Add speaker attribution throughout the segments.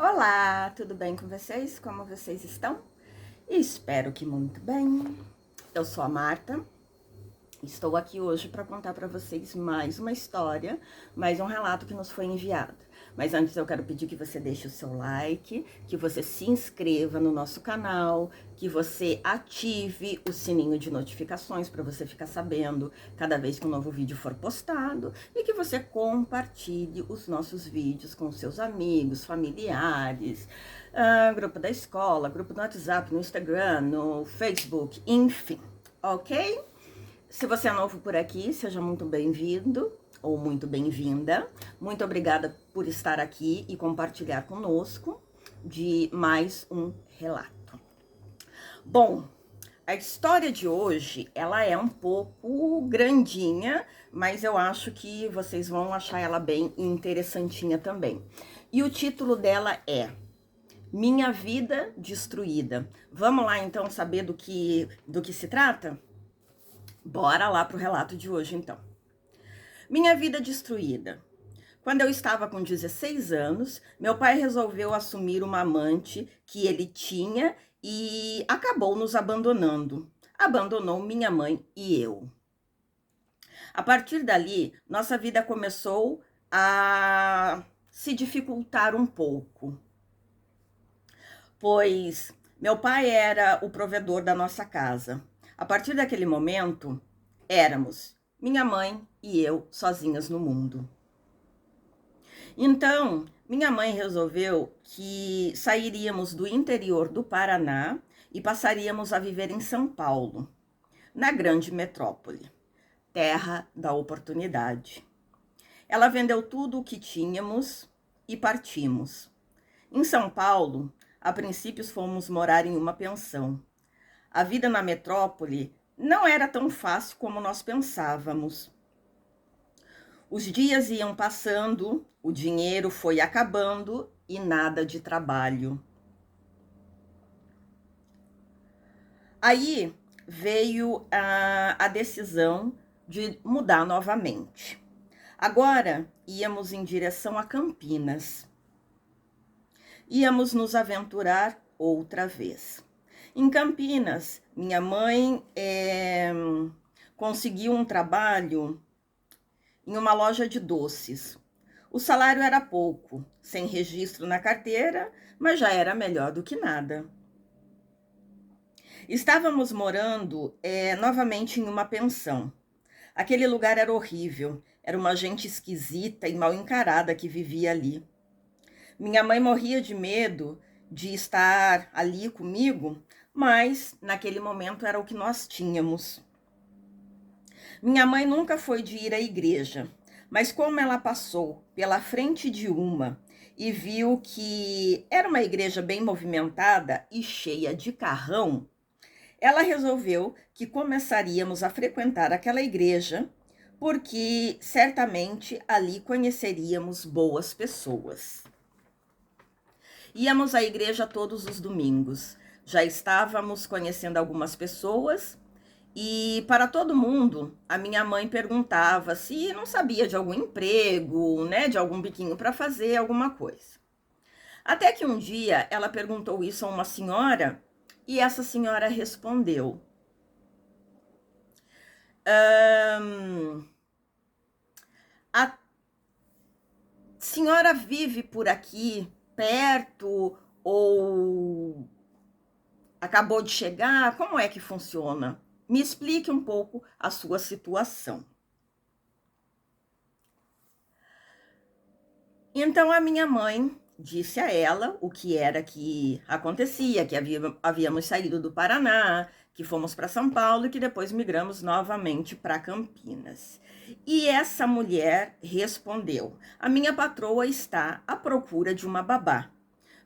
Speaker 1: Olá, tudo bem com vocês? Como vocês estão? Espero que muito bem. Eu sou a Marta. Estou aqui hoje para contar para vocês mais uma história, mais um relato que nos foi enviado. Mas antes eu quero pedir que você deixe o seu like, que você se inscreva no nosso canal, que você ative o sininho de notificações para você ficar sabendo cada vez que um novo vídeo for postado e que você compartilhe os nossos vídeos com seus amigos, familiares, grupo da escola, grupo no WhatsApp, no Instagram, no Facebook, enfim, ok? Se você é novo por aqui, seja muito bem-vindo ou muito bem-vinda. Muito obrigada por estar aqui e compartilhar conosco de mais um relato. Bom, a história de hoje, ela é um pouco grandinha, mas eu acho que vocês vão achar ela bem interessantinha também. E o título dela é Minha Vida Destruída. Vamos lá então saber do que se trata? Bora lá pro relato de hoje, então. Minha vida destruída. Quando eu estava com 16 anos, meu pai resolveu assumir uma amante que ele tinha e acabou nos abandonando. Abandonou minha mãe e eu. A partir dali, nossa vida começou a se dificultar um pouco, pois meu pai era o provedor da nossa casa. A partir daquele momento, éramos minha mãe e eu sozinhas no mundo. Então, minha mãe resolveu que sairíamos do interior do Paraná e passaríamos a viver em São Paulo, na grande metrópole, terra da oportunidade. Ela vendeu tudo o que tínhamos e partimos. Em São Paulo, a princípio fomos morar em uma pensão. A vida na metrópole não era tão fácil como nós pensávamos. Os dias iam passando, o dinheiro foi acabando e nada de trabalho. Aí veio a decisão de mudar novamente. Agora íamos em direção a Campinas. Íamos nos aventurar outra vez. Em Campinas, minha mãe conseguiu um trabalho em uma loja de doces. O salário era pouco, sem registro na carteira, mas já era melhor do que nada. Estávamos morando novamente em uma pensão. Aquele lugar era horrível, era uma gente esquisita e mal encarada que vivia ali. Minha mãe morria de medo de estar ali comigo, mas naquele momento era o que nós tínhamos. Minha mãe nunca foi de ir à igreja, mas como ela passou pela frente de uma e viu que era uma igreja bem movimentada e cheia de carrão, ela resolveu que começaríamos a frequentar aquela igreja, porque certamente ali conheceríamos boas pessoas. Íamos à igreja todos os domingos. Já estávamos conhecendo algumas pessoas e para todo mundo, a minha mãe perguntava se não sabia de algum emprego, né, de algum biquinho para fazer, alguma coisa. Até que um dia ela perguntou isso a uma senhora e essa senhora respondeu: a senhora vive por aqui, perto, ou acabou de chegar? Como é que funciona? Me explique um pouco a sua situação. Então a minha mãe disse a ela o que era que acontecia, que havíamos saído do Paraná, que fomos para São Paulo e que depois migramos novamente para Campinas. E essa mulher respondeu: a minha patroa está à procura de uma babá.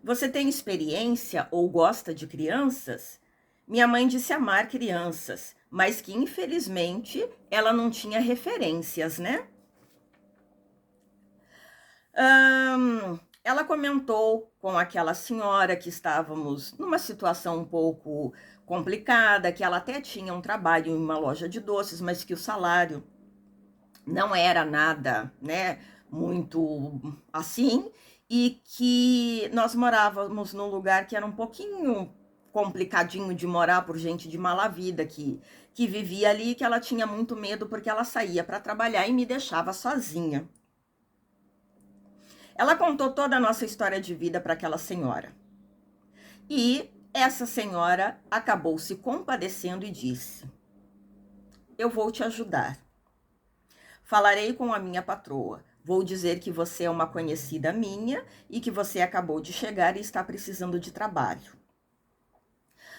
Speaker 1: Você tem experiência ou gosta de crianças? Minha mãe disse amar crianças, mas que infelizmente ela não tinha referências, né? Ela comentou com aquela senhora que estávamos numa situação um pouco complicada, que ela até tinha um trabalho em uma loja de doces, mas que o salário não era nada, né, muito assim, e que nós morávamos num lugar que era um pouquinho complicadinho de morar por gente de mala vida que vivia ali, que ela tinha muito medo porque ela saía para trabalhar e me deixava sozinha. Ela contou toda a nossa história de vida para aquela senhora. E essa senhora acabou se compadecendo e disse: eu vou te ajudar. Falarei com a minha patroa. Vou dizer que você é uma conhecida minha e que você acabou de chegar e está precisando de trabalho.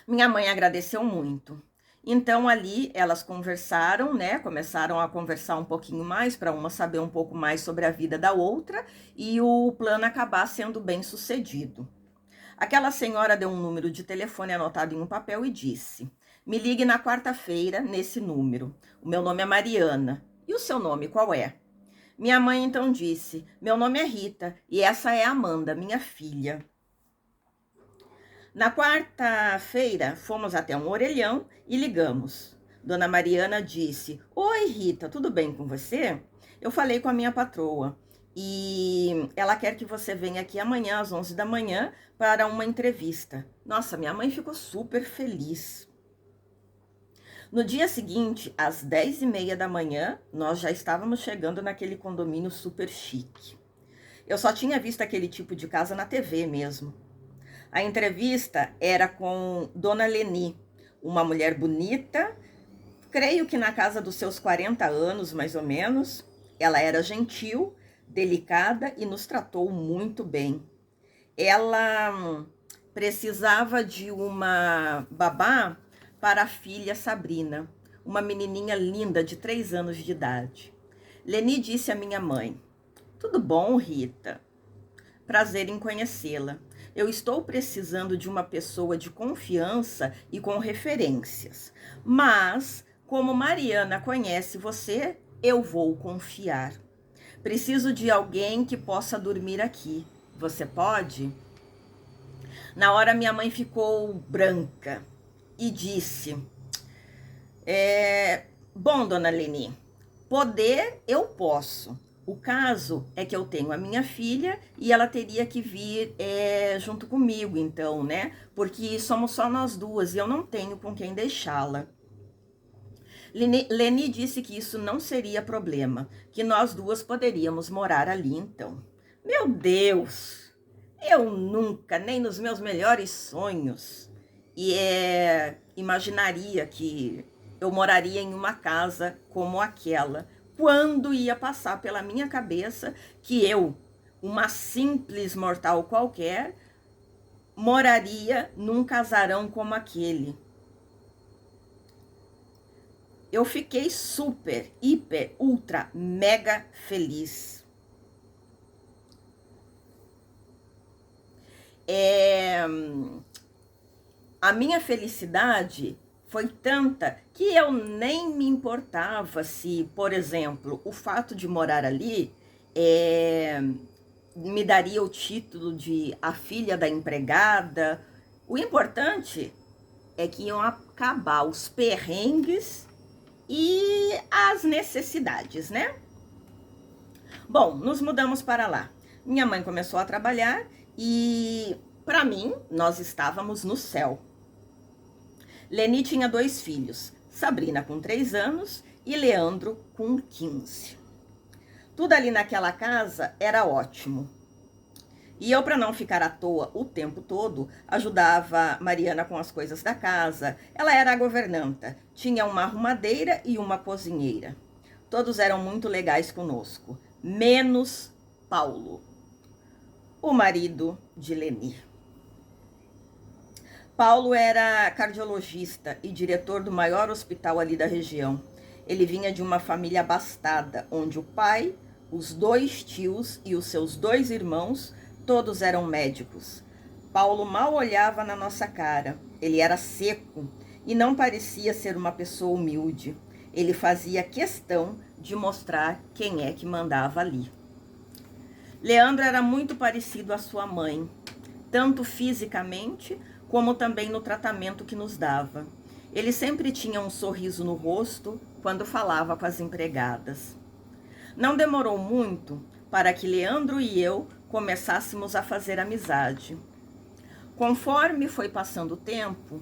Speaker 1: Minha mãe agradeceu muito. Então ali elas conversaram, né? Começaram a conversar um pouquinho mais para uma saber um pouco mais sobre a vida da outra e o plano acabar sendo bem sucedido. Aquela senhora deu um número de telefone anotado em um papel e disse: me ligue na quarta-feira nesse número. O meu nome é Mariana. E o seu nome qual é? Minha mãe então disse: meu nome é Rita e essa é Amanda, minha filha. Na quarta-feira, fomos até um orelhão e ligamos. Dona Mariana disse: oi, Rita, tudo bem com você? Eu falei com a minha patroa e ela quer que você venha aqui amanhã às 11 da manhã para uma entrevista. Nossa, minha mãe ficou super feliz. No dia seguinte, às 10h30 da manhã, nós já estávamos chegando naquele condomínio super chique. Eu só tinha visto aquele tipo de casa na TV mesmo. A entrevista era com Dona Leni, uma mulher bonita, creio que na casa dos seus 40 anos, mais ou menos. Ela era gentil, delicada e nos tratou muito bem. Ela precisava de uma babá para a filha Sabrina, uma menininha linda de 3 anos de idade. Leni disse à minha mãe: tudo bom, Rita? Prazer em conhecê-la. Eu estou precisando de uma pessoa de confiança e com referências. Mas, como Mariana conhece você, eu vou confiar. Preciso de alguém que possa dormir aqui. Você pode? Na hora, minha mãe ficou branca e disse: bom, dona Leni, poder eu posso. O caso é que eu tenho a minha filha e ela teria que vir junto comigo, então, né? Porque somos só nós duas e eu não tenho com quem deixá-la. Leni disse que isso não seria problema, que nós duas poderíamos morar ali, então. Meu Deus! Eu nunca, nem nos meus melhores sonhos, imaginaria que eu moraria em uma casa como aquela. Quando ia passar pela minha cabeça que eu, uma simples mortal qualquer, moraria num casarão como aquele. Eu fiquei super, hiper, ultra, mega feliz. A minha felicidade foi tanta que eu nem me importava se, por exemplo, o fato de morar ali me daria o título de a filha da empregada. O importante é que iam acabar os perrengues e as necessidades, né? Bom, nos mudamos para lá. Minha mãe começou a trabalhar e, para mim, nós estávamos no céu. Leni tinha 2 filhos, Sabrina com 3 anos e Leandro com 15. Tudo ali naquela casa era ótimo. E eu, para não ficar à toa o tempo todo, ajudava Mariana com as coisas da casa. Ela era a governanta, tinha uma arrumadeira e uma cozinheira. Todos eram muito legais conosco, menos Paulo, o marido de Leni. Paulo era cardiologista e diretor do maior hospital ali da região. Ele vinha de uma família abastada, onde o pai, os 2 tios e os seus 2 irmãos, todos eram médicos. Paulo mal olhava na nossa cara. Ele era seco e não parecia ser uma pessoa humilde. Ele fazia questão de mostrar quem é que mandava ali. Leandro era muito parecido à sua mãe, tanto fisicamente como também no tratamento que nos dava. Ele sempre tinha um sorriso no rosto quando falava com as empregadas. Não demorou muito para que Leandro e eu começássemos a fazer amizade. Conforme foi passando o tempo,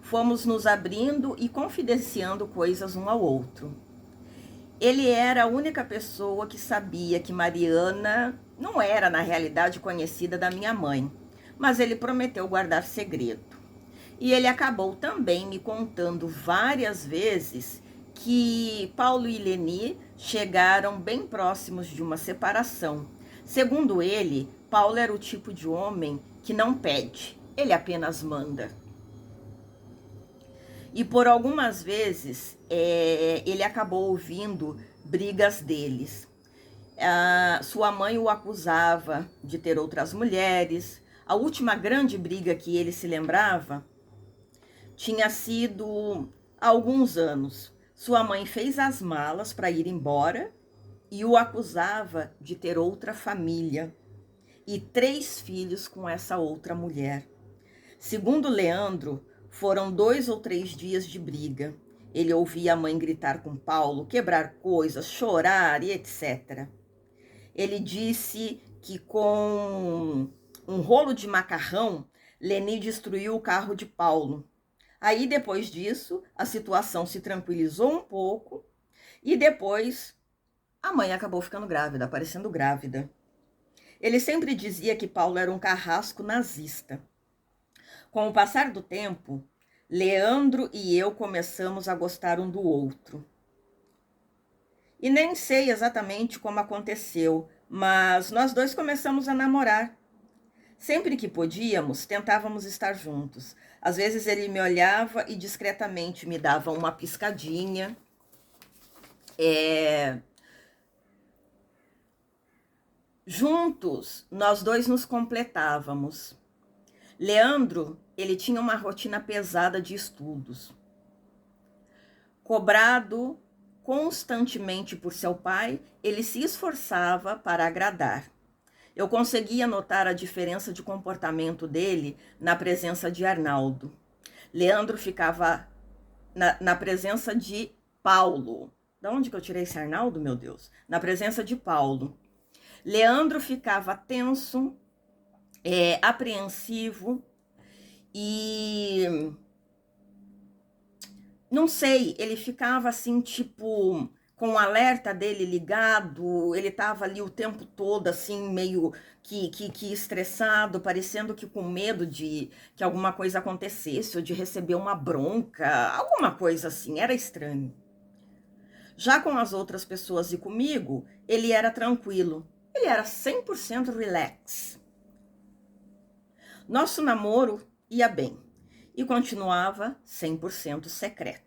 Speaker 1: fomos nos abrindo e confidenciando coisas um ao outro. Ele era a única pessoa que sabia que Mariana não era, na realidade, conhecida da minha mãe, mas ele prometeu guardar segredo. E ele acabou também me contando várias vezes que Paulo e Leni chegaram bem próximos de uma separação. Segundo ele, Paulo era o tipo de homem que não pede, ele apenas manda. E por algumas vezes ele acabou ouvindo brigas deles. Sua mãe o acusava de ter outras mulheres. A última grande briga que ele se lembrava tinha sido há alguns anos. Sua mãe fez as malas para ir embora e o acusava de ter outra família e 3 filhos com essa outra mulher. Segundo Leandro, foram 2 ou 3 dias de briga. Ele ouvia a mãe gritar com Paulo, quebrar coisas, chorar e etc. Ele disse que com um rolo de macarrão, Leni destruiu o carro de Paulo. Aí, depois disso, a situação se tranquilizou um pouco e depois a mãe acabou ficando grávida, aparecendo grávida. Ele sempre dizia que Paulo era um carrasco nazista. Com o passar do tempo, Leandro e eu começamos a gostar um do outro. E nem sei exatamente como aconteceu, mas nós dois começamos a namorar. Sempre que podíamos, tentávamos estar juntos. Às vezes ele me olhava e discretamente me dava uma piscadinha. Juntos, nós dois nos completávamos. Leandro, ele tinha uma rotina pesada de estudos. Cobrado constantemente por seu pai, ele se esforçava para agradar. Eu conseguia notar a diferença de comportamento dele na presença de Arnaldo. Leandro ficava na presença de Paulo. Da onde que eu tirei esse Arnaldo, meu Deus? Na presença de Paulo. Leandro ficava tenso, apreensivo e não sei, ele ficava assim, tipo, com o alerta dele ligado, ele tava ali o tempo todo, assim, meio que estressado, parecendo que com medo de que alguma coisa acontecesse, ou de receber uma bronca, alguma coisa assim, era estranho. Já com as outras pessoas e comigo, ele era tranquilo, ele era 100% relax. Nosso namoro ia bem e continuava 100% secreto.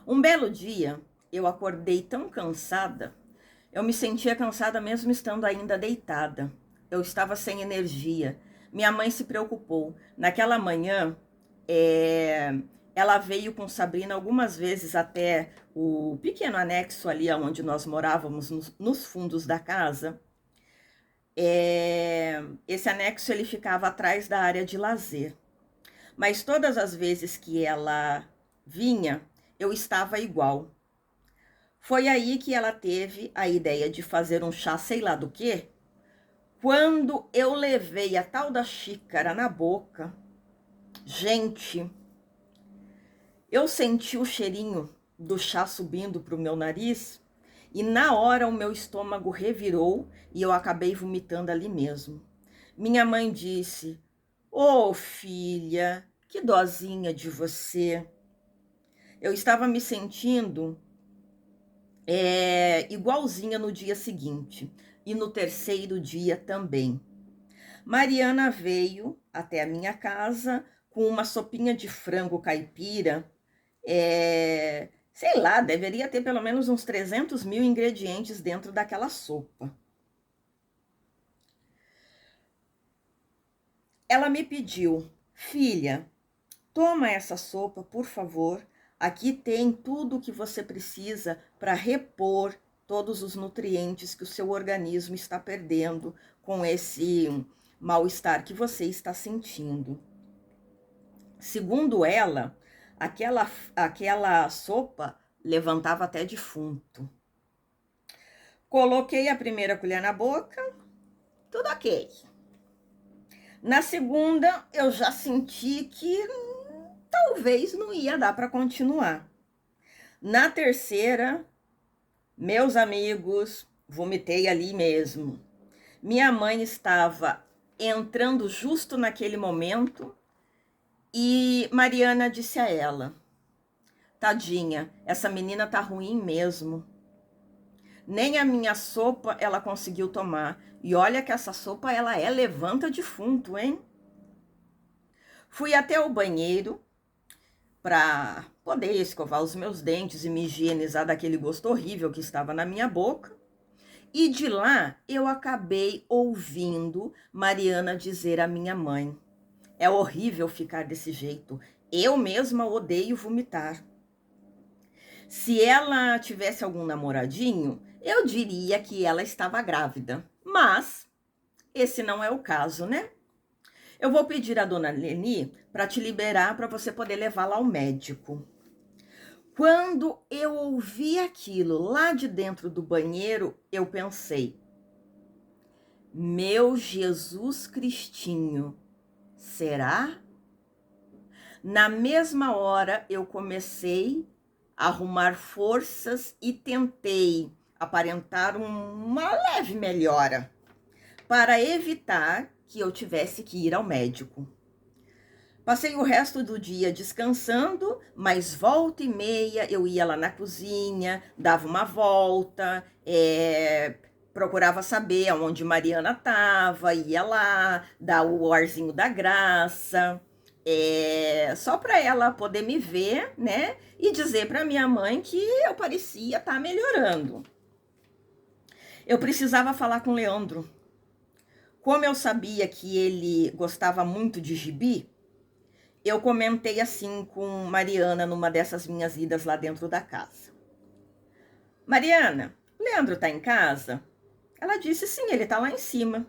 Speaker 1: Um belo dia, eu acordei tão cansada, eu me sentia cansada mesmo estando ainda deitada. Eu estava sem energia. Minha mãe se preocupou. Naquela manhã, ela veio com Sabrina algumas vezes até o pequeno anexo ali onde nós morávamos, nos fundos da casa. Esse anexo ele ficava atrás da área de lazer. Mas todas as vezes que ela vinha, eu estava igual. Foi aí que ela teve a ideia de fazer um chá sei lá do quê. Quando eu levei a tal da xícara na boca, gente, eu senti o cheirinho do chá subindo para o meu nariz e na hora o meu estômago revirou e eu acabei vomitando ali mesmo. Minha mãe disse: "Ô, filha, que dozinha de você." Eu estava me sentindo igualzinha no dia seguinte e no terceiro dia também. Mariana veio até a minha casa com uma sopinha de frango caipira, sei lá, deveria ter pelo menos uns 300 mil ingredientes dentro daquela sopa. Ela me pediu: "Filha, toma essa sopa, por favor. Aqui tem tudo o que você precisa para repor todos os nutrientes que o seu organismo está perdendo com esse mal-estar que você está sentindo." Segundo ela, aquela sopa levantava até defunto. Coloquei a primeira colher na boca, tudo ok. Na segunda, eu já senti que talvez não ia dar para continuar. Na terceira, meus amigos, vomitei ali mesmo. Minha mãe estava entrando justo naquele momento e Mariana disse a ela: tadinha, essa menina tá ruim mesmo. Nem a minha sopa ela conseguiu tomar. E olha que essa sopa ela é levanta defunto, hein? Fui até o banheiro para poder escovar os meus dentes e me higienizar daquele gosto horrível que estava na minha boca. E de lá eu acabei ouvindo Mariana dizer à minha mãe: é horrível ficar desse jeito. Eu mesma odeio vomitar. Se ela tivesse algum namoradinho, eu diria que ela estava grávida. Mas esse não é o caso, né? Eu vou pedir à dona Leni para te liberar para você poder levá-la ao médico. Quando eu ouvi aquilo lá de dentro do banheiro, eu pensei: meu Jesus Cristinho, será? Na mesma hora eu comecei a arrumar forças e tentei aparentar uma leve melhora para evitar que eu tivesse que ir ao médico. Passei o resto do dia descansando, mas volta e meia eu ia lá na cozinha, dava uma volta, procurava saber aonde Mariana estava, ia lá, dar o arzinho da graça, só para ela poder me ver, né? E dizer para minha mãe que eu parecia estar melhorando. Eu precisava falar com o Leandro. Como eu sabia que ele gostava muito de gibi, eu comentei assim com Mariana numa dessas minhas idas lá dentro da casa. Mariana, Leandro tá em casa? Ela disse sim, ele tá lá em cima.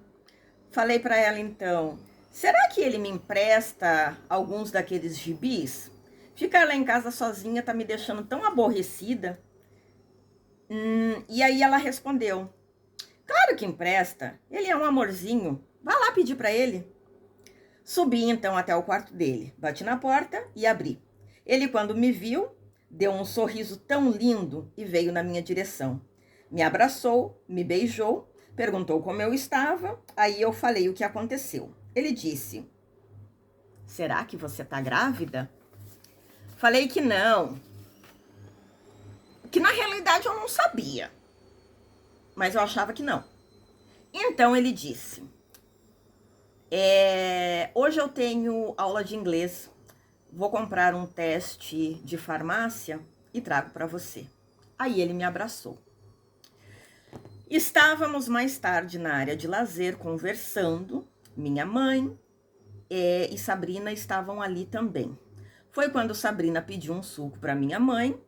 Speaker 1: Falei para ela então, será que ele me empresta alguns daqueles gibis? Ficar lá em casa sozinha tá me deixando tão aborrecida. E aí ela respondeu, claro que empresta, ele é um amorzinho, vá lá pedir para ele. Subi então até o quarto dele, bati na porta e abri. Ele, quando me viu, deu um sorriso tão lindo e veio na minha direção. Me abraçou, me beijou, perguntou como eu estava, aí eu falei o que aconteceu. Ele disse, será que você tá grávida? Falei que não, que na realidade eu não sabia, mas eu achava que não. Então ele disse, hoje eu tenho aula de inglês, vou comprar um teste de farmácia e trago para você. Aí ele me abraçou. Estávamos mais tarde na área de lazer conversando, minha mãe e Sabrina estavam ali também. Foi quando Sabrina pediu um suco para minha mãe,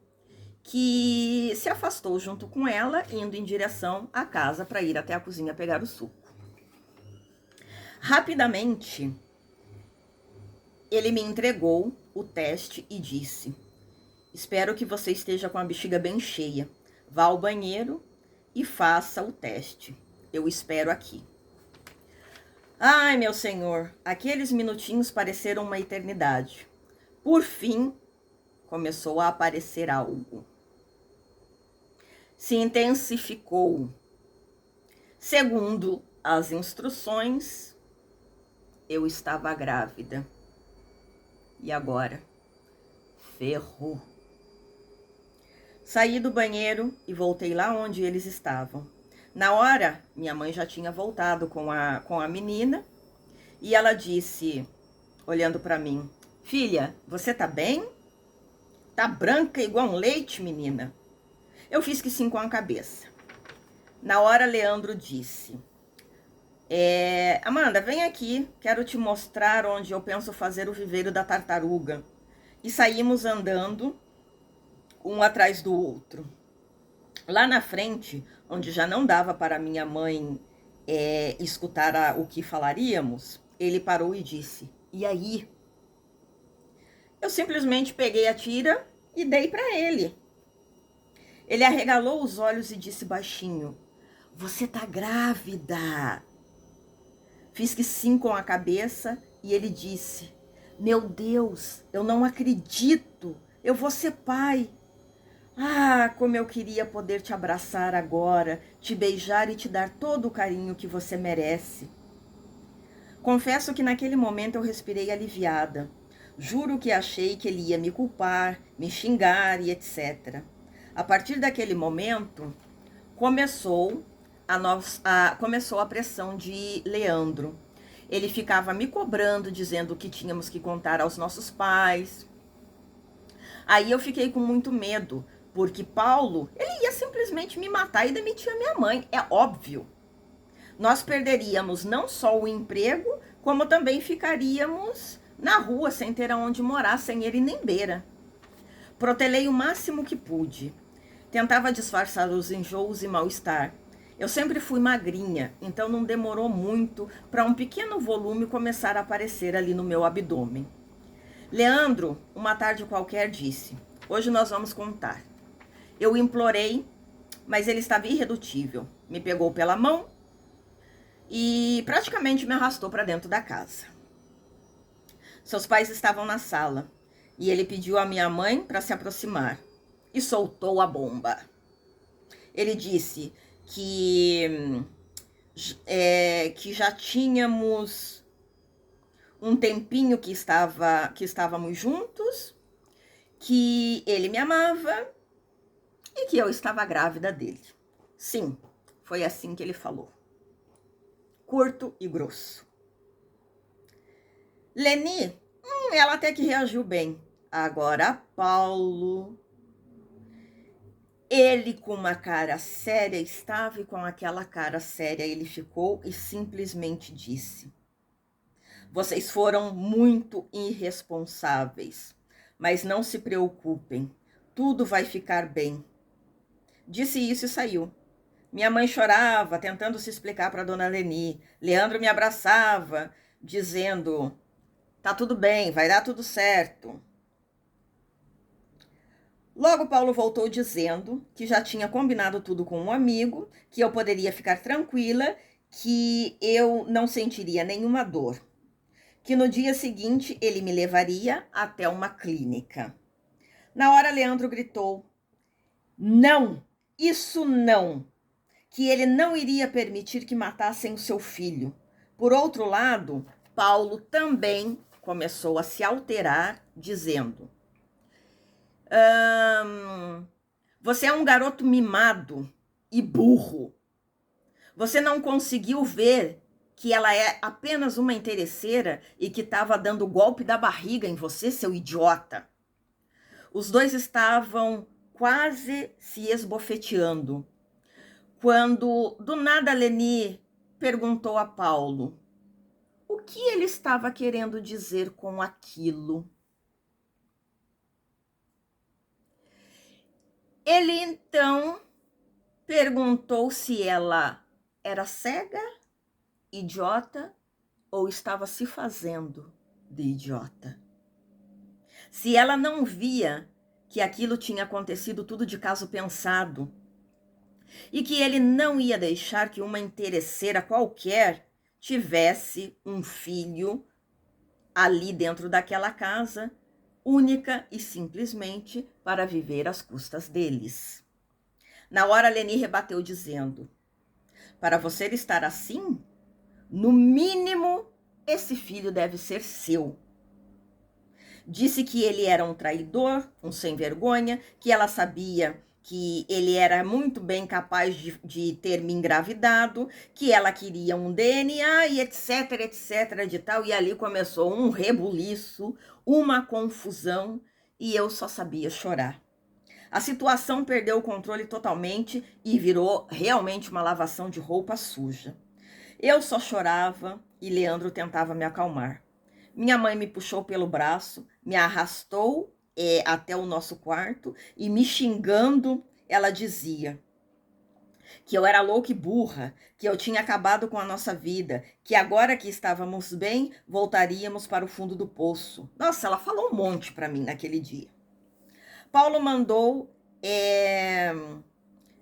Speaker 1: que se afastou junto com ela, indo em direção à casa para ir até a cozinha pegar o suco. Rapidamente, ele me entregou o teste e disse, espero que você esteja com a bexiga bem cheia. Vá ao banheiro e faça o teste. Eu espero aqui. Ai, meu senhor, aqueles minutinhos pareceram uma eternidade. Por fim, começou a aparecer algo. Se intensificou. Segundo as instruções, eu estava grávida. E agora? Ferrou. Saí do banheiro e voltei lá onde eles estavam. Na hora, minha mãe já tinha voltado com a menina e ela disse, olhando para mim, filha, você tá bem? Tá branca igual um leite, menina. Eu fiz que sim com a cabeça. Na hora, Leandro disse, Amanda, vem aqui, quero te mostrar onde eu penso fazer o viveiro da tartaruga. E saímos andando, um atrás do outro. Lá na frente, onde já não dava para minha mãe escutar o que falaríamos, ele parou e disse, e aí? Eu simplesmente peguei a tira e dei para ele. Ele arregalou os olhos e disse baixinho, você tá grávida. Fiz que sim com a cabeça e ele disse: meu Deus, eu não acredito, eu vou ser pai. Ah, como eu queria poder te abraçar agora, te beijar e te dar todo o carinho que você merece. Confesso que naquele momento eu respirei aliviada. Juro que achei que ele ia me culpar, me xingar e etc. A partir daquele momento, começou começou a pressão de Leandro. Ele ficava me cobrando, dizendo que tínhamos que contar aos nossos pais. Aí eu fiquei com muito medo, porque Paulo, ele ia simplesmente me matar e demitir a minha mãe, é óbvio. Nós perderíamos não só o emprego, como também ficaríamos na rua sem ter aonde morar, sem ele nem beira. Protelei o máximo que pude. Tentava disfarçar os enjoos e mal-estar. Eu sempre fui magrinha, então não demorou muito para um pequeno volume começar a aparecer ali no meu abdômen. Leandro, uma tarde qualquer, disse: hoje nós vamos contar. Eu implorei, mas ele estava irredutível. Me pegou pela mão e praticamente me arrastou para dentro da casa. Seus pais estavam na sala e ele pediu à minha mãe para se aproximar e soltou a bomba. Ele disse que já tínhamos um tempinho que estávamos juntos, que ele me amava e que eu estava grávida dele. Sim, foi assim que ele falou. Curto e grosso. Leni, ela até que reagiu bem. Agora, Paulo, ele com uma cara séria estava e com aquela cara séria ele ficou e simplesmente disse: vocês foram muito irresponsáveis, mas não se preocupem, tudo vai ficar bem. Disse isso e saiu. Minha mãe chorava, tentando se explicar para dona Leni. Leandro me abraçava, dizendo: tá tudo bem, vai dar tudo certo. Logo, Paulo voltou dizendo que já tinha combinado tudo com um amigo, que eu poderia ficar tranquila, que eu não sentiria nenhuma dor, que no dia seguinte ele me levaria até uma clínica. Na hora, Leandro gritou: não, isso não, que ele não iria permitir que matassem o seu filho. Por outro lado, Paulo também começou a se alterar, dizendo: você é um garoto mimado e burro. Você não conseguiu ver que ela é apenas uma interesseira e que estava dando golpe da barriga em você, seu idiota? Os dois estavam quase se esbofeteando, quando do nada Leni perguntou a Paulo o que ele estava querendo dizer com aquilo. Ele então perguntou se ela era cega, idiota ou estava se fazendo de idiota. Se ela não via que aquilo tinha acontecido tudo de caso pensado e que ele não ia deixar que uma interesseira qualquer tivesse um filho ali dentro daquela casa, única e simplesmente para viver às custas deles. Na hora, Leni rebateu dizendo: para você estar assim, no mínimo, esse filho deve ser seu. Disse que ele era um traidor, um sem vergonha, que ela sabia que ele era muito bem capaz de ter me engravidado, que ela queria um DNA e etc, etc de tal. E ali começou um rebuliço, uma confusão, e eu só sabia chorar. A situação perdeu o controle totalmente e virou realmente uma lavação de roupa suja. Eu só chorava e Leandro tentava me acalmar. Minha mãe me puxou pelo braço, me arrastou até o nosso quarto e me xingando, ela dizia que eu era louca e burra, que eu tinha acabado com a nossa vida, que agora que estávamos bem, voltaríamos para o fundo do poço. Nossa, ela falou um monte para mim naquele dia. Paulo mandou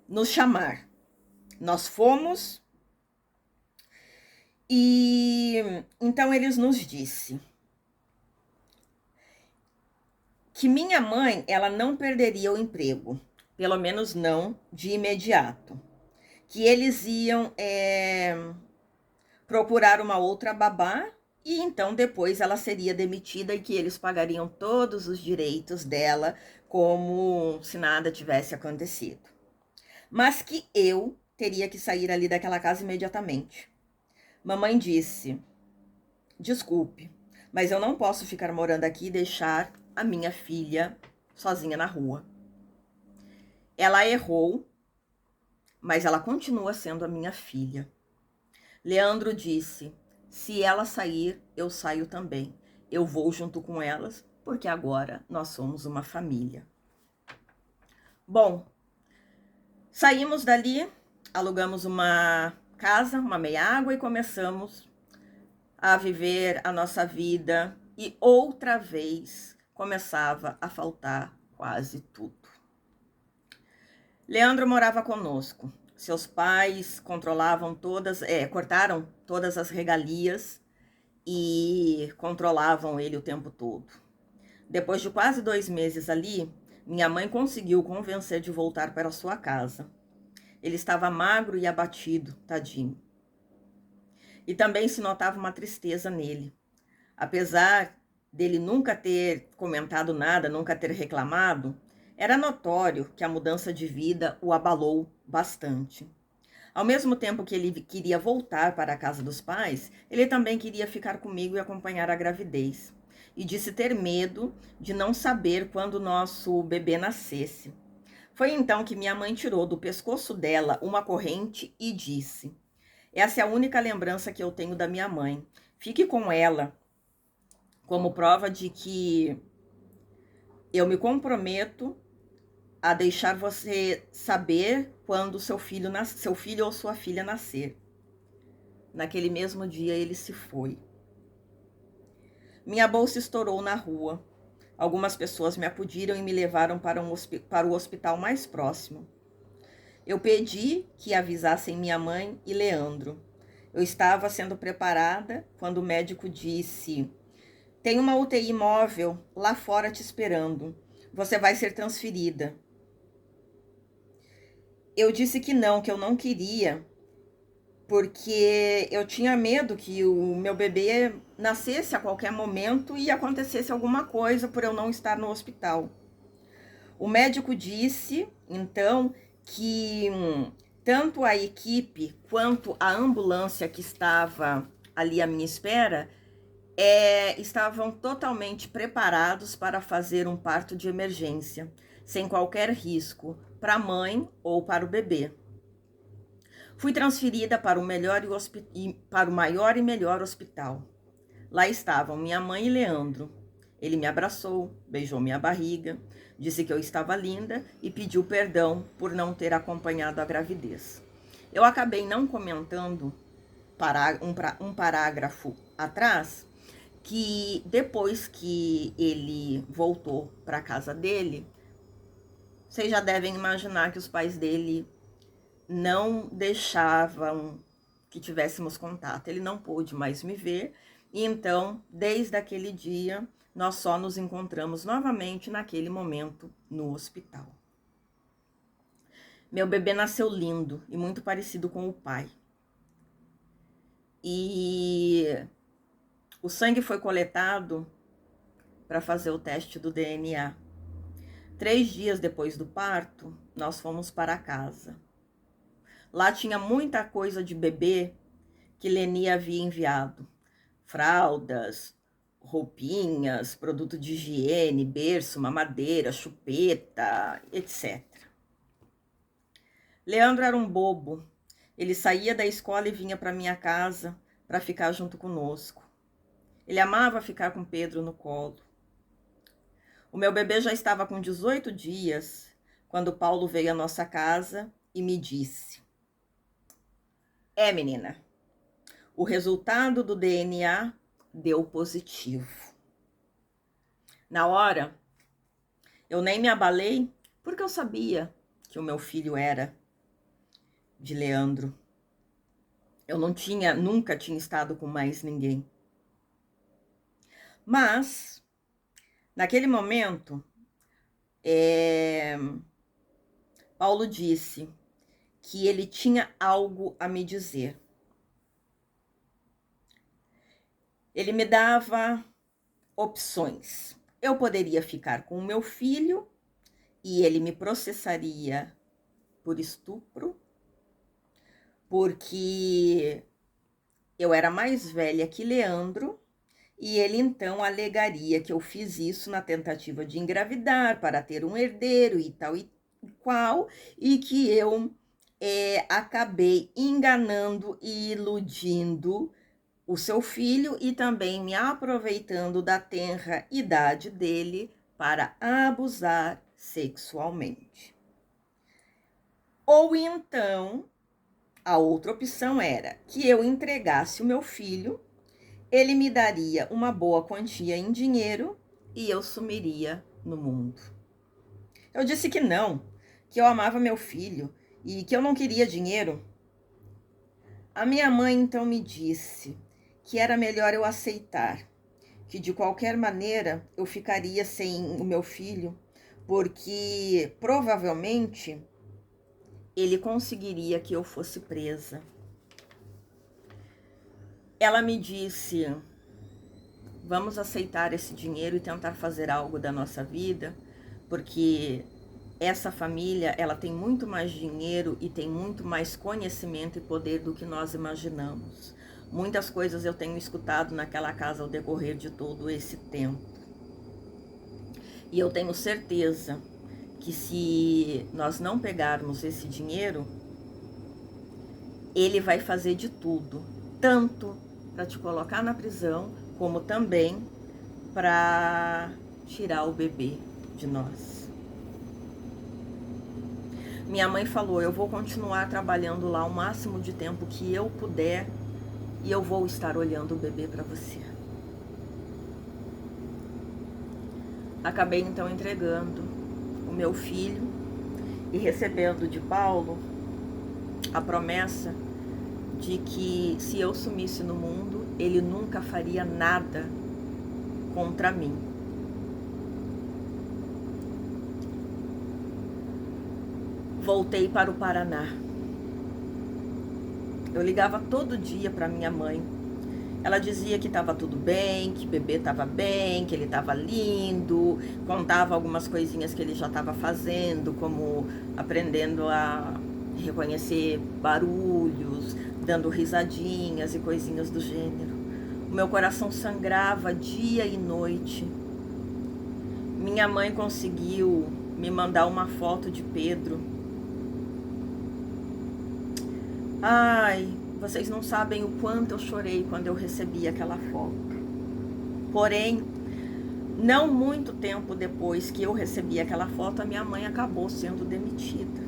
Speaker 1: nos chamar. nós fomos e então eles nos disse que minha mãe, ela não perderia o emprego, pelo menos não de imediato, que eles iam procurar uma outra babá e então depois ela seria demitida e que eles pagariam todos os direitos dela como se nada tivesse acontecido. Mas que eu teria que sair ali daquela casa imediatamente. Mamãe disse: desculpe, mas eu não posso ficar morando aqui e deixar a minha filha sozinha na rua. Ela errou, mas ela continua sendo a minha filha. Leandro disse: se ela sair, eu saio também. Eu vou junto com elas, porque agora nós somos uma família. Bom, saímos dali, alugamos uma casa, uma meia-água e começamos a viver a nossa vida e outra vez começava a faltar quase tudo. Leandro morava conosco. Seus pais controlavam cortaram todas as regalias e controlavam ele o tempo todo. Depois de quase 2 meses ali, minha mãe conseguiu convencer de voltar para sua casa. Ele estava magro e abatido, tadinho. E também se notava uma tristeza nele. Apesar dele nunca ter comentado nada, nunca ter reclamado, era notório que a mudança de vida o abalou bastante. Ao mesmo tempo que ele queria voltar para a casa dos pais, ele também queria ficar comigo e acompanhar a gravidez. E disse ter medo de não saber quando nosso bebê nascesse. Foi então que minha mãe tirou do pescoço dela uma corrente e disse: essa é a única lembrança que eu tenho da minha mãe. Fique com ela, como prova de que eu me comprometo a deixar você saber quando seu filho ou sua filha nascer. Naquele mesmo dia ele se foi. Minha bolsa estourou na rua. Algumas pessoas me acudiram e me levaram para o hospital mais próximo. Eu pedi que avisassem minha mãe e Leandro. Eu estava sendo preparada quando o médico disse: tem uma UTI móvel lá fora te esperando. Você vai ser transferida. Eu disse que eu não queria, porque eu tinha medo que o meu bebê nascesse a qualquer momento e acontecesse alguma coisa por eu não estar no hospital. O médico disse, então, que tanto a equipe quanto a ambulância que estava ali à minha espera estavam totalmente preparados para fazer um parto de emergência, sem qualquer risco para a mãe ou para o bebê. Fui transferida para o maior e melhor hospital. Lá estavam minha mãe e Leandro. Ele me abraçou, beijou minha barriga, disse que eu estava linda e pediu perdão por não ter acompanhado a gravidez. Eu acabei não comentando um parágrafo atrás, que depois que ele voltou para a casa dele, vocês já devem imaginar que os pais dele não deixavam que tivéssemos contato. Ele não pôde mais me ver e então, desde aquele dia, nós só nos encontramos novamente naquele momento no hospital. Meu bebê nasceu lindo e muito parecido com o pai. E o sangue foi coletado para fazer o teste do DNA. 3 dias depois do parto, nós fomos para casa. Lá tinha muita coisa de bebê que Leni havia enviado. Fraldas, roupinhas, produto de higiene, berço, mamadeira, chupeta, etc. Leandro era um bobo. Ele saía da escola e vinha para minha casa para ficar junto conosco. Ele amava ficar com Pedro no colo. O meu bebê já estava com 18 dias quando Paulo veio à nossa casa e me disse: menina, o resultado do DNA deu positivo. Na hora, eu nem me abalei, porque eu sabia que o meu filho era de Leandro. Eu nunca tinha estado com mais ninguém. Mas, naquele momento, Paulo disse que ele tinha algo a me dizer. Ele me dava opções. Eu poderia ficar com o meu filho e ele me processaria por estupro, porque eu era mais velha que Leandro, e ele então alegaria que eu fiz isso na tentativa de engravidar para ter um herdeiro e tal e qual, e que eu acabei enganando e iludindo o seu filho e também me aproveitando da tenra idade dele para abusar sexualmente. Ou então, a outra opção era que eu entregasse o meu filho, ele me daria uma boa quantia em dinheiro e eu sumiria no mundo. Eu disse que não, que eu amava meu filho e que eu não queria dinheiro. A minha mãe então me disse que era melhor eu aceitar, que de qualquer maneira eu ficaria sem o meu filho, porque provavelmente ele conseguiria que eu fosse presa. Ela me disse: vamos aceitar esse dinheiro e tentar fazer algo da nossa vida, porque essa família, ela tem muito mais dinheiro e tem muito mais conhecimento e poder do que nós imaginamos. Muitas coisas eu tenho escutado naquela casa ao decorrer de todo esse tempo. E eu tenho certeza que se nós não pegarmos esse dinheiro, ele vai fazer de tudo, tanto para te colocar na prisão, como também para tirar o bebê de nós. Minha mãe falou: eu vou continuar trabalhando lá o máximo de tempo que eu puder e eu vou estar olhando o bebê para você. Acabei então entregando o meu filho e recebendo de Paulo a promessa de que se eu sumisse no mundo, ele nunca faria nada contra mim. Voltei para o Paraná. Eu ligava todo dia para minha mãe. Ela dizia que estava tudo bem, que o bebê estava bem, que ele estava lindo, contava algumas coisinhas que ele já estava fazendo, como aprendendo a reconhecer barulhos, dando risadinhas e coisinhas do gênero. O meu coração sangrava dia e noite. Minha mãe conseguiu me mandar uma foto de Pedro. Ai, vocês não sabem o quanto eu chorei quando eu recebi aquela foto. Porém, não muito tempo depois que eu recebi aquela foto, a minha mãe acabou sendo demitida.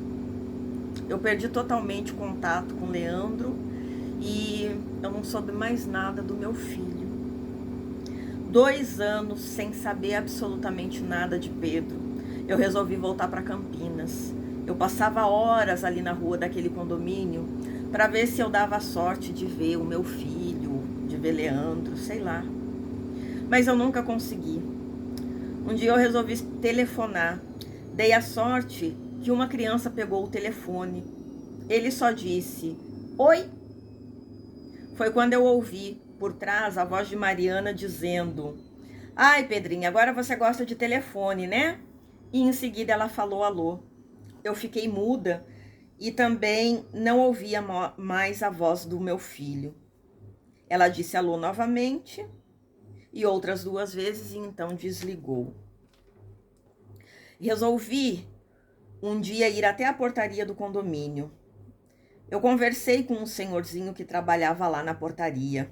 Speaker 1: Eu perdi totalmente o contato com o Leandro e eu não soube mais nada do meu filho. 2 anos sem saber absolutamente nada de Pedro. Eu resolvi voltar para Campinas. Eu passava horas ali na rua daquele condomínio para ver se eu dava a sorte de ver o meu filho, de ver Leandro, sei lá. Mas eu nunca consegui. Um dia eu resolvi telefonar. Dei a sorte que uma criança pegou o telefone. Ele só disse: oi. Foi quando eu ouvi por trás a voz de Mariana dizendo: ai, Pedrinha, agora você gosta de telefone, né? E em seguida ela falou alô. Eu fiquei muda e também não ouvia mais a voz do meu filho. Ela disse alô novamente e outras 2 vezes e então desligou. Resolvi um dia ir até a portaria do condomínio. Eu conversei com um senhorzinho que trabalhava lá na portaria.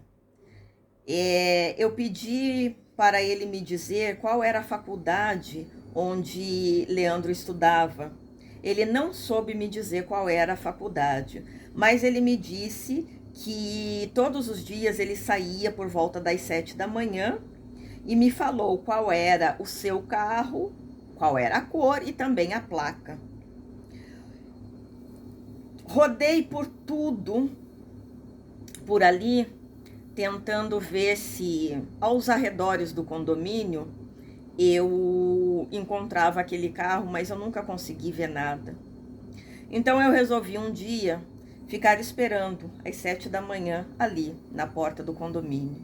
Speaker 1: Eu pedi para ele me dizer qual era a faculdade onde Leandro estudava. Ele não soube me dizer qual era a faculdade, mas ele me disse que todos os dias ele saía por volta das 7 da manhã e me falou qual era o seu carro, qual era a cor e também a placa. Rodei por tudo, por ali, tentando ver se aos arredores do condomínio eu encontrava aquele carro, mas eu nunca consegui ver nada. Então eu resolvi um dia ficar esperando às 7 da manhã ali na porta do condomínio.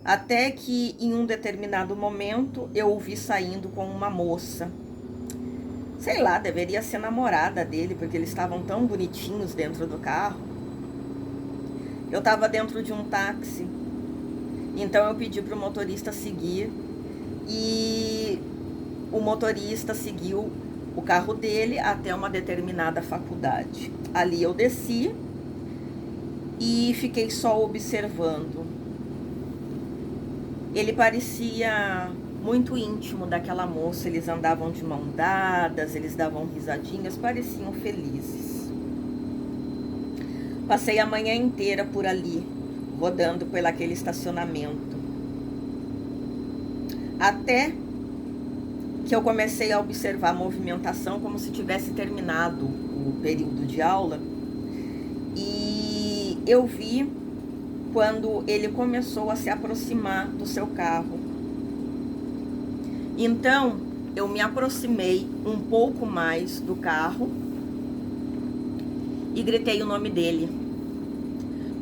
Speaker 1: Até que em um determinado momento eu ouvi saindo com uma moça. Sei lá, deveria ser namorada dele, porque eles estavam tão bonitinhos dentro do carro. Eu estava dentro de um táxi, então eu pedi para o motorista seguir e o motorista seguiu o carro dele até uma determinada faculdade. Ali eu desci e fiquei só observando. Ele parecia muito íntimo daquela moça, eles andavam de mão dadas, eles davam risadinhas, pareciam felizes. Passei a manhã inteira por ali, rodando por aquele estacionamento. Até que eu comecei a observar a movimentação como se tivesse terminado o período de aula. E eu vi quando ele começou a se aproximar do seu carro. Então, eu me aproximei um pouco mais do carro e gritei o nome dele.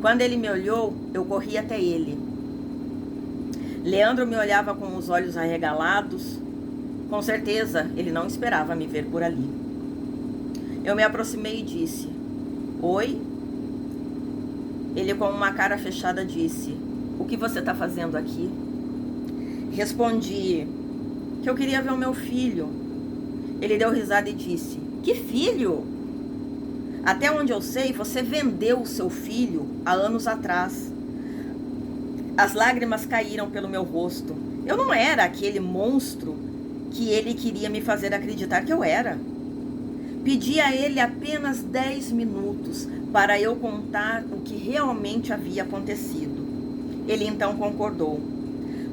Speaker 1: Quando ele me olhou, eu corri até ele. Leandro me olhava com os olhos arregalados. Com certeza, ele não esperava me ver por ali. Eu me aproximei e disse: "Oi?" Ele, com uma cara fechada, disse: "O que você está fazendo aqui?" Respondi que eu queria ver o meu filho. Ele deu risada e disse: "Que filho? Até onde eu sei, você vendeu o seu filho há anos atrás." As lágrimas caíram pelo meu rosto. Eu não era aquele monstro que ele queria me fazer acreditar que eu era. Pedi a ele apenas 10 minutos para eu contar o que realmente havia acontecido. Ele então concordou.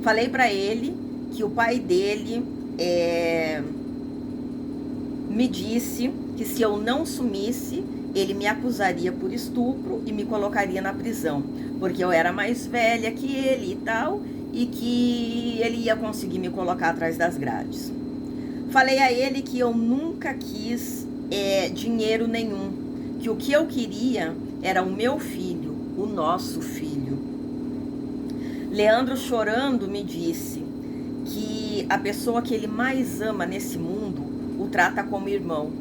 Speaker 1: Falei para ele que o pai dele me disse que se eu não sumisse, ele me acusaria por estupro e me colocaria na prisão, porque eu era mais velha que ele e tal, e que ele ia conseguir me colocar atrás das grades. Falei a ele que eu nunca quis dinheiro nenhum, que o que eu queria era o meu filho, o nosso filho. Leandro, chorando, me disse que a pessoa que ele mais ama nesse mundo o trata como irmão.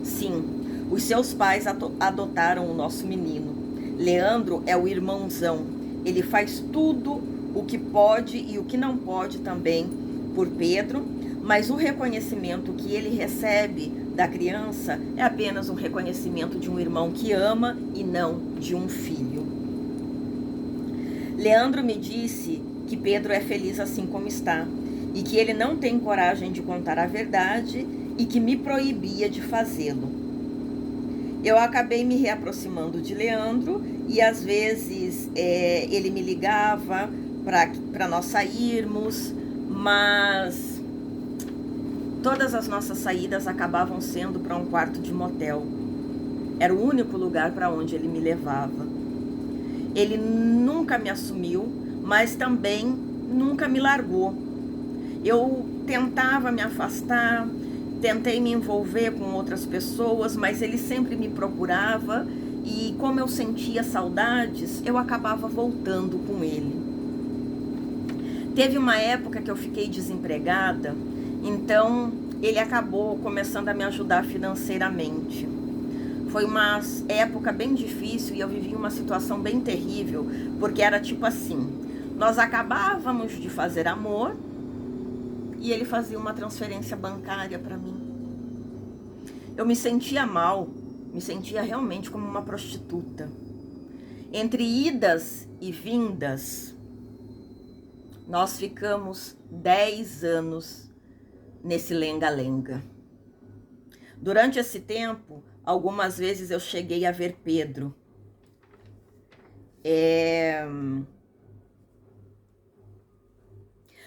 Speaker 1: Sim, os seus pais adotaram o nosso menino. Leandro é o irmãozão. Ele faz tudo o que pode e o que não pode também por Pedro, mas o reconhecimento que ele recebe da criança é apenas um reconhecimento de um irmão que ama e não de um filho. Leandro me disse que Pedro é feliz assim como está e que ele não tem coragem de contar a verdade e que me proibia de fazê-lo. Eu acabei me reaproximando de Leandro e às vezes ele me ligava para nós sairmos, mas todas as nossas saídas acabavam sendo para um quarto de motel. Era o único lugar para onde ele me levava. Ele nunca me assumiu, mas também nunca me largou. Eu tentava me afastar, tentei me envolver com outras pessoas, mas ele sempre me procurava e como eu sentia saudades, eu acabava voltando com ele. Teve uma época que eu fiquei desempregada, então ele acabou começando a me ajudar financeiramente. Foi uma época bem difícil e eu vivi uma situação bem terrível, porque era tipo assim, nós acabávamos de fazer amor e ele fazia uma transferência bancária para mim. Eu me sentia mal, me sentia realmente como uma prostituta. Entre idas e vindas, nós ficamos 10 anos nesse lenga-lenga. Durante esse tempo, algumas vezes eu cheguei a ver Pedro.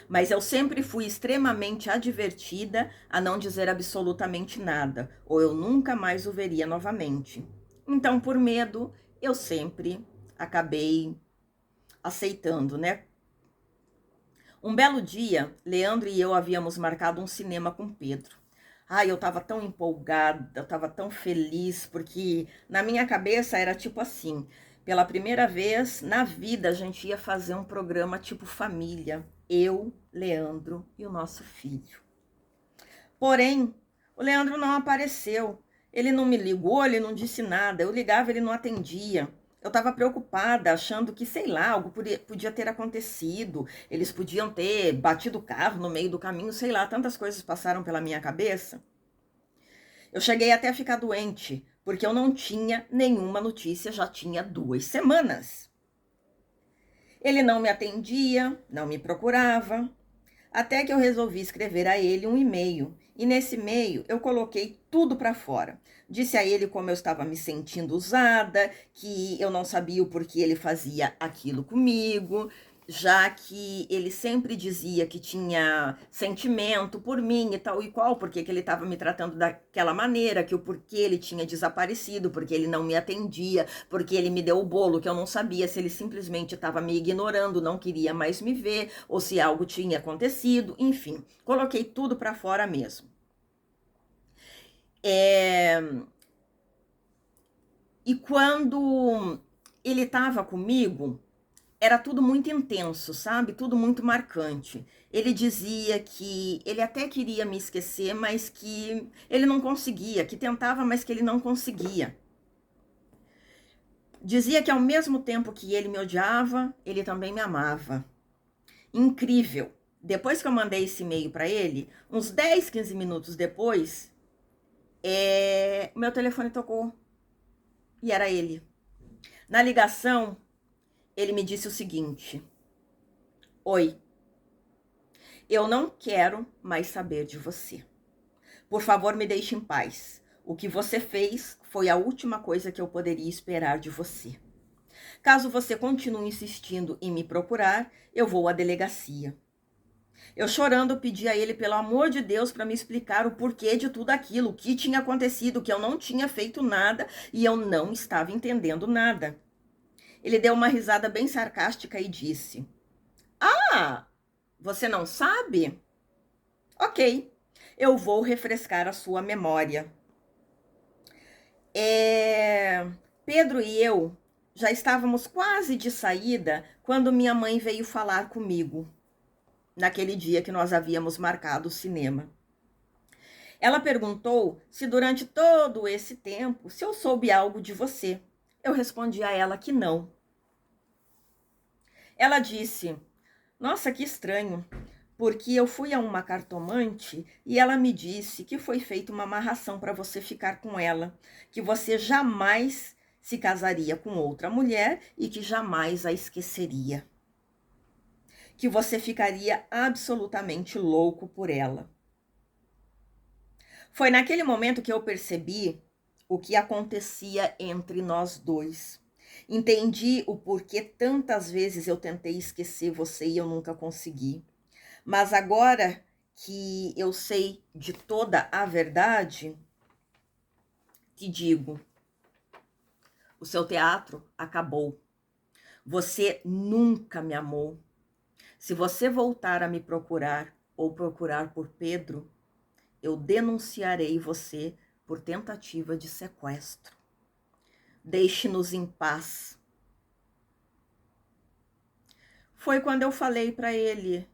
Speaker 1: Mas eu sempre fui extremamente advertida a não dizer absolutamente nada, ou eu nunca mais o veria novamente. Então, por medo, eu sempre acabei aceitando, né? Um belo dia, Leandro e eu havíamos marcado um cinema com Pedro. Ai, eu tava tão empolgada, eu tava tão feliz, porque na minha cabeça era tipo assim, pela primeira vez na vida a gente ia fazer um programa tipo família, eu, Leandro e o nosso filho. Porém, o Leandro não apareceu. Ele não me ligou, ele não disse nada. Eu ligava, ele não atendia. Eu estava preocupada, achando que, sei lá, algo podia ter acontecido. Eles podiam ter batido o carro no meio do caminho, sei lá, tantas coisas passaram pela minha cabeça. Eu cheguei até a ficar doente, porque eu não tinha nenhuma notícia, já tinha 2 semanas. Ele não me atendia, não me procurava. Até que eu resolvi escrever a ele um e-mail. E nesse e-mail eu coloquei tudo para fora. Disse a ele como eu estava me sentindo usada, que eu não sabia o porquê ele fazia aquilo comigo, já que ele sempre dizia que tinha sentimento por mim e tal e qual, porque que ele estava me tratando daquela maneira, que o porquê ele tinha desaparecido, porque ele não me atendia, porque ele me deu o bolo, que eu não sabia se ele simplesmente estava me ignorando, não queria mais me ver, ou se algo tinha acontecido, enfim, coloquei tudo para fora mesmo. E quando ele estava comigo, era tudo muito intenso, sabe? Tudo muito marcante. Ele dizia que ele até queria me esquecer, mas que ele não conseguia, que tentava, mas que ele não conseguia. Dizia que ao mesmo tempo que ele me odiava, ele também me amava. Incrível. Depois que eu mandei esse e-mail para ele, uns 10, 15 minutos depois, meu telefone tocou e era ele. Na ligação, ele me disse o seguinte: Oi, eu não quero mais saber de você. Por favor, me deixe em paz. O que você fez foi a última coisa que eu poderia esperar de você. Caso você continue insistindo em me procurar, eu vou à delegacia. Eu chorando pedi a ele, pelo amor de Deus, para me explicar o porquê de tudo aquilo, o que tinha acontecido, que eu não tinha feito nada e eu não estava entendendo nada. Ele deu uma risada bem sarcástica e disse: Ah, você não sabe? Ok, eu vou refrescar a sua memória. Pedro e eu já estávamos quase de saída quando minha mãe veio falar comigo, naquele dia que nós havíamos marcado o cinema. Ela perguntou se durante todo esse tempo, se eu soube algo de você. Eu respondi a ela que não. Ela disse: Nossa, que estranho, porque eu fui a uma cartomante e ela me disse que foi feita uma amarração para você ficar com ela, que você jamais se casaria com outra mulher e que jamais a esqueceria, que você ficaria absolutamente louco por ela. Foi naquele momento que eu percebi o que acontecia entre nós dois. Entendi o porquê tantas vezes eu tentei esquecer você e eu nunca consegui. Mas agora que eu sei de toda a verdade, te digo, o seu teatro acabou. Você nunca me amou. Se você voltar a me procurar ou procurar por Pedro, eu denunciarei você por tentativa de sequestro. Deixe-nos em paz. Foi quando eu falei para ele: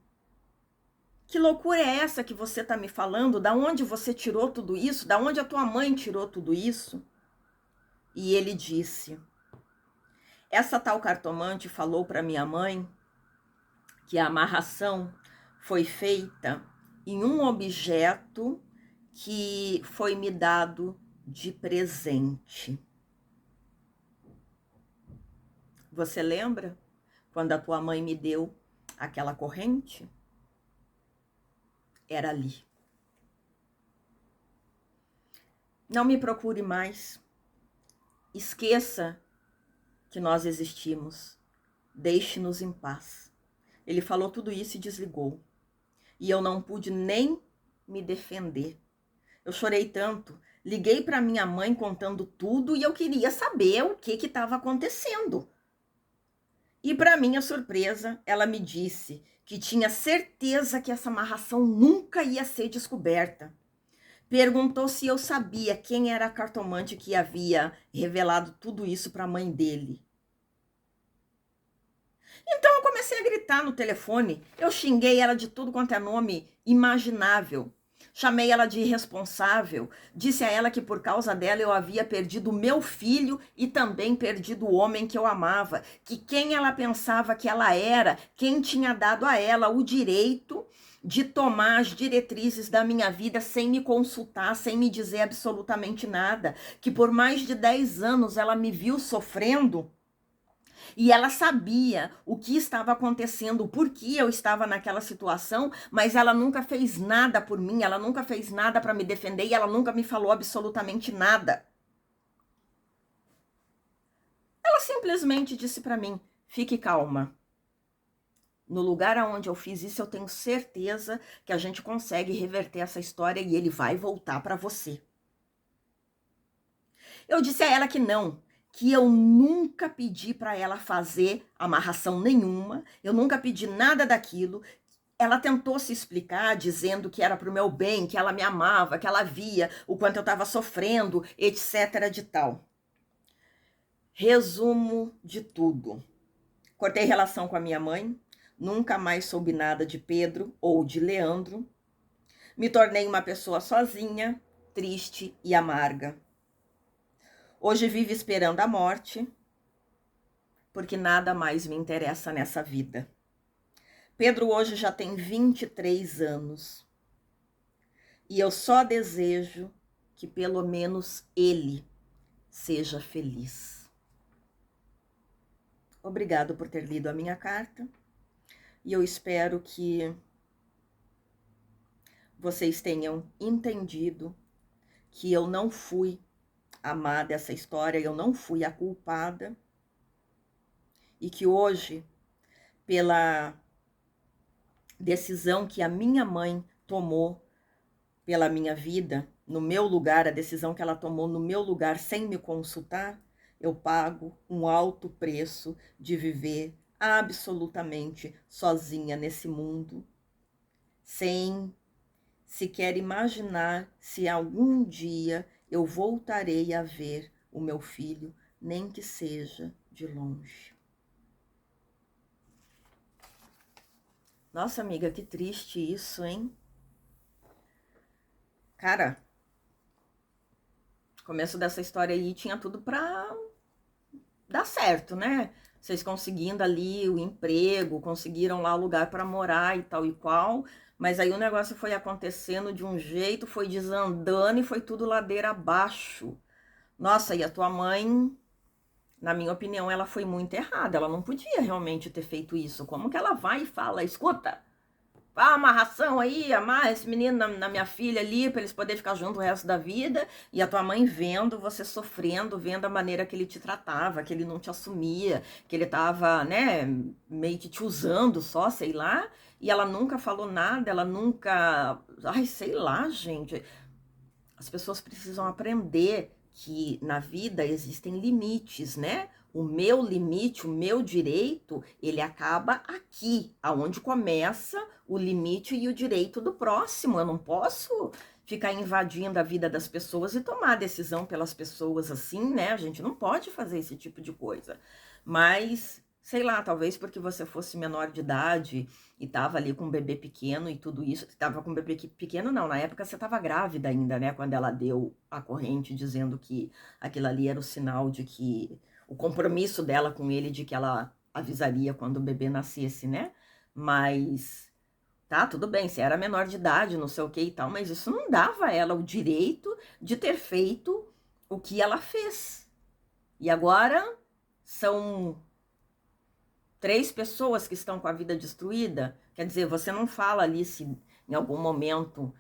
Speaker 1: Que loucura é essa que você está me falando? Da onde você tirou tudo isso? Da onde a tua mãe tirou tudo isso? E ele disse: Essa tal cartomante falou para minha mãe que a amarração foi feita em um objeto que foi me dado de presente. Você lembra quando a tua mãe me deu aquela corrente? Era ali. Não me procure mais. Esqueça que nós existimos. Deixe-nos em paz. Ele falou tudo isso e desligou. e eu não pude nem me defender. Eu chorei tanto, liguei para minha mãe contando tudo e eu queria saber o que estava acontecendo. E para minha surpresa, ela me disse que tinha certeza que essa amarração nunca ia ser descoberta. Perguntou se eu sabia quem era a cartomante que havia revelado tudo isso para a mãe dele. Então eu comecei a gritar no telefone. Eu xinguei ela de tudo quanto é nome imaginável. Chamei ela de irresponsável. Disse a ela que por causa dela eu havia perdido meu filho e também perdido o homem que eu amava. Que quem ela pensava que ela era, quem tinha dado a ela o direito de tomar as diretrizes da minha vida sem me consultar, sem me dizer absolutamente nada. Que por mais de 10 anos ela me viu sofrendo. E ela sabia o que estava acontecendo, por que eu estava naquela situação, mas ela nunca fez nada por mim, ela nunca fez nada para me defender e ela nunca me falou absolutamente nada. Ela simplesmente disse para mim: fique calma. No lugar aonde eu fiz isso, eu tenho certeza que a gente consegue reverter essa história e ele vai voltar para você. Eu disse a ela que não, que eu nunca pedi para ela fazer amarração nenhuma, eu nunca pedi nada daquilo. Ela tentou se explicar, dizendo que era para o meu bem, que ela me amava, que ela via o quanto eu estava sofrendo, etc. de tal. Resumo de tudo. Cortei relação com a minha mãe, nunca mais soube nada de Pedro ou de Leandro. Me tornei uma pessoa sozinha, triste e amarga. Hoje vivo esperando a morte, porque nada mais me interessa nessa vida. Pedro hoje já tem 23 anos. E eu só desejo que pelo menos ele seja feliz. Obrigado por ter lido a minha carta. E eu espero que vocês tenham entendido que eu não fui a má dessa história, eu não fui a culpada. E que hoje, pela decisão que a minha mãe tomou pela minha vida, no meu lugar, a decisão que ela tomou no meu lugar sem me consultar, eu pago um alto preço de viver absolutamente sozinha nesse mundo, sem sequer imaginar se algum dia eu voltarei a ver o meu filho, nem que seja de longe. Nossa, amiga, que triste isso, hein? Cara, começo dessa história aí tinha tudo pra dar certo, né? Vocês conseguindo ali o emprego, conseguiram lá o lugar para morar e tal e qual, mas aí o negócio foi acontecendo de um jeito, foi desandando e foi tudo ladeira abaixo. Nossa, e a tua mãe, na minha opinião, ela foi muito errada, ela não podia realmente ter feito isso. Como que ela vai e fala, escuta, amarração aí, amarra esse menino na minha filha ali, pra eles poderem ficar juntos o resto da vida, e a tua mãe vendo você sofrendo, vendo a maneira que ele te tratava, que ele não te assumia, que ele tava, né, meio que te usando só, sei lá, e ela nunca falou nada, ela nunca, ai, sei lá, gente, as pessoas precisam aprender que na vida existem limites, né? O meu limite, o meu direito, ele acaba aqui, aonde começa o limite e o direito do próximo. Eu não posso ficar invadindo a vida das pessoas e tomar decisão pelas pessoas assim, né? A gente não pode fazer esse tipo de coisa. Mas, sei lá, talvez porque você fosse menor de idade e tava ali com um bebê pequeno e tudo isso. Tava com um bebê pequeno, não, na época você tava grávida ainda, né? Quando ela deu a corrente dizendo que aquilo ali era o sinal de que o compromisso dela com ele, de que ela avisaria quando o bebê nascesse, né? Mas tá, tudo bem, você era menor de idade, não sei o que e tal, mas isso não dava a ela o direito de ter feito o que ela fez. E agora são 3 pessoas que estão com a vida destruída. Quer dizer, você não fala ali se em algum momento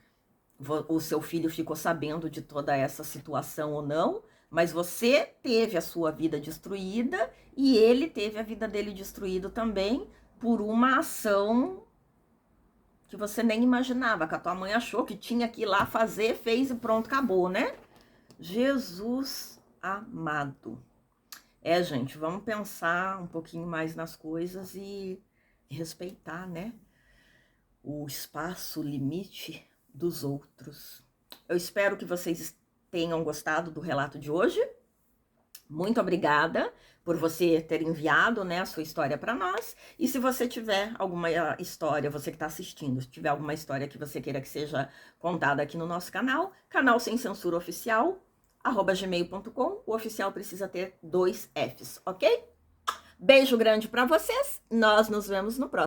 Speaker 1: o seu filho ficou sabendo de toda essa situação ou não, mas você teve a sua vida destruída e ele teve a vida dele destruída também por uma ação que você nem imaginava, que a tua mãe achou que tinha que ir lá fazer, fez e pronto, acabou, né? Jesus amado. Gente, vamos pensar um pouquinho mais nas coisas e respeitar, né? O espaço, o limite dos outros. Eu espero que vocês tenham gostado do relato de hoje. Muito obrigada por você ter enviado, né, a sua história para nós. E se você tiver alguma história, você que está assistindo, se tiver alguma história que você queira que seja contada aqui no nosso canal, canal Sem Censura Oficial, @gmail.com. O oficial precisa ter 2 Fs, ok? Beijo grande para vocês. Nós nos vemos no próximo.